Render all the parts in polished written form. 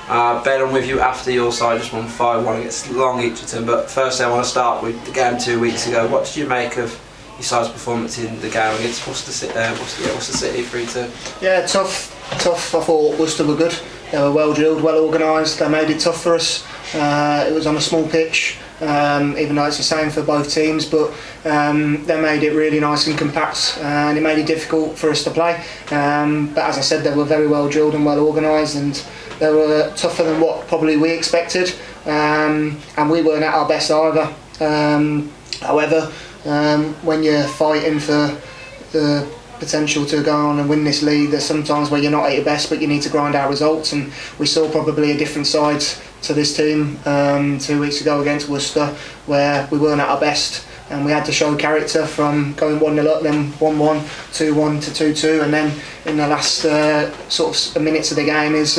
Ben, I'm with you after your side just won 5-1 against Long Itchington. But firstly, I want to start with the game 2 weeks ago. What did you make of your side's performance in the game against Worcester City 3-2? Yeah, tough. I thought Worcester were good. They were well drilled, well organised. They made it tough for us. It was on a small pitch, even though it's the same for both teams, but they made it really nice and compact, and it made it difficult for us to play. But as I said, they were very well drilled and well organised, and they were tougher than what probably we expected, and we weren't at our best either. However, when you're fighting for the potential to go on and win this league, there's sometimes where you're not at your best, but you need to grind out results, and we saw probably a different side to this team 2 weeks ago against Worcester, where we weren't at our best, and we had to show character from going 1-0 up, then 1-1, 2-1 to 2-2, and then in the last sort of minutes of the game is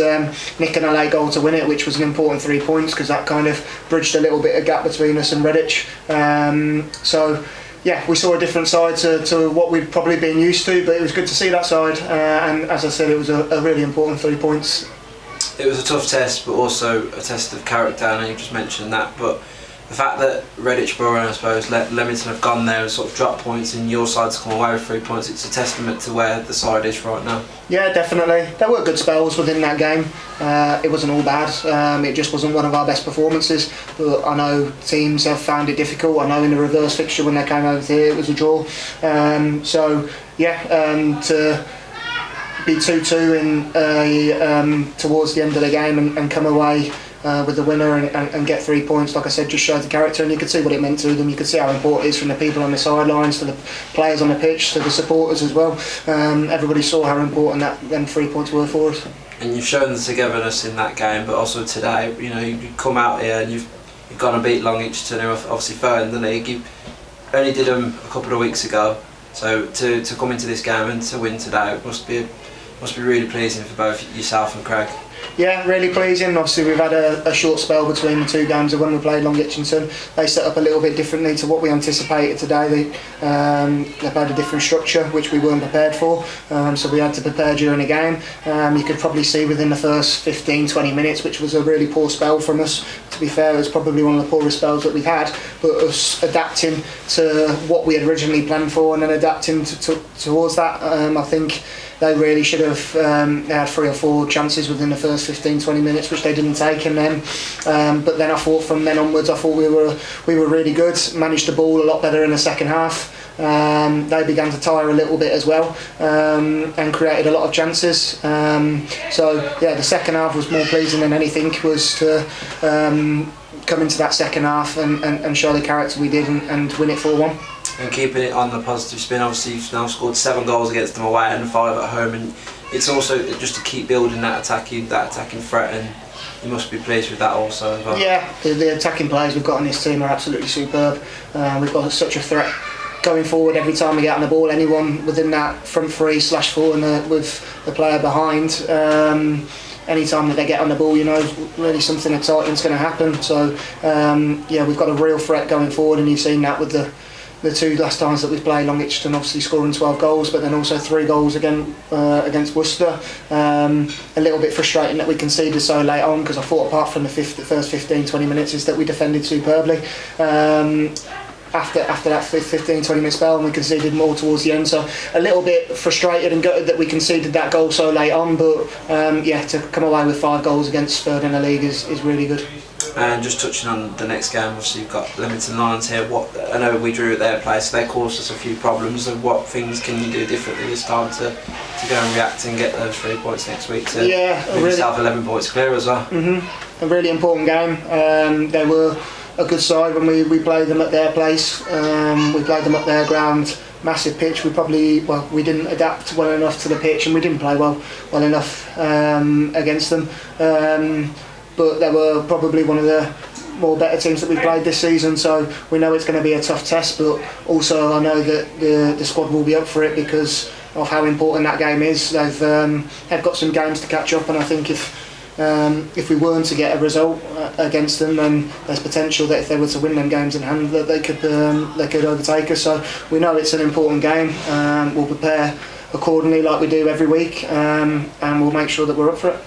nicking a late goal to win it, which was an important 3 points, because that kind of bridged a little bit of gap between us and Redditch. So yeah, we saw a different side to what we'd probably been used to, but it was good to see that side, and as I said, it was a really important 3 points. It was a tough test, but also a test of character. I know you just mentioned that, but the fact that Redditch Borough and I suppose Leamington have gone there and sort of dropped points and your side's come away with 3 points, it's a testament to where the side is right now. Yeah, definitely. There were good spells within that game. It wasn't all bad. It just wasn't one of our best performances, but I know teams have found it difficult. I know in the reverse fixture when they came over here it was a draw. So yeah, to be 2-2 in towards the end of the game and come away with the winner and get 3 points, like I said, just showed the character, and you could see what it meant to them. You could see how important it is from the people on the sidelines to the players on the pitch to the supporters as well. Everybody saw how important them 3 points were for us. And you've shown the togetherness in that game, but also today. You know, you come out here and you've gone and beat Long Itchington, who are obviously third in the league. You only did them a couple of weeks ago, so to come into this game and to win today must be really pleasing for both yourself and Craig. Yeah, really pleasing. Obviously we've had a short spell between the 2 games of when we played Long Itchington. They set up a little bit differently to what we anticipated today. They've had a different structure which we weren't prepared for, so we had to prepare during the game. You could probably see within the first 15-20 minutes, which was a really poor spell from us. To be fair, it was probably one of the poorest spells that we've had, but us adapting to what we had originally planned for and then adapting towards that, I think they really should have they had 3 or 4 chances within the first 15-20 minutes, which they didn't take, and then but then I thought from then onwards I thought we were really good, managed the ball a lot better in the second half. They began to tire a little bit as well, and created a lot of chances. So yeah, the second half was more pleasing than anything, was to come into that second half and show the character we did and win it 4-1. And keeping it on the positive spin, obviously you've now scored 7 goals against them away and 5 at home, and it's also just to keep building that attacking threat, and you must be pleased with that also as well. Yeah, the attacking players we've got on this team are absolutely superb. We've got such a threat going forward every time we get on the ball. Anyone within that front 3/4 and with the player behind, anytime that they get on the ball, you know, really something exciting's going to happen. So yeah, we've got a real threat going forward, and you've seen that with the 2 last times that we've played Long Itchington, obviously scoring 12 goals, but then also 3 goals again against Worcester. A little bit frustrating that we conceded so late on, because I thought apart from the first 15-20 minutes is that we defended superbly. After that 15-20 minute spell, and we conceded more towards the end, so a little bit frustrated and gutted that we conceded that goal so late on, but yeah, to come away with 5 goals against 3rd in the league is really good. And just touching on the next game, obviously you've got Leamington Lions here. I know we drew at their place, so they caused us a few problems. And what things can you do differently this time to go and react and get those 3 points next week to make yourself 11 points clear as well? A really important game. They were a good side when we played them at their place. We played them at their ground, massive pitch. We didn't adapt well enough to the pitch, and we didn't play well enough against them. But they were probably one of the more better teams that we've played this season, so we know it's going to be a tough test, but also I know that the squad will be up for it because of how important that game is. They've got some games to catch up, and I think if we weren't to get a result against them, then there's potential that if they were to win them games in hand, that they could overtake us. So we know it's an important game. We'll prepare accordingly like we do every week, and we'll make sure that we're up for it.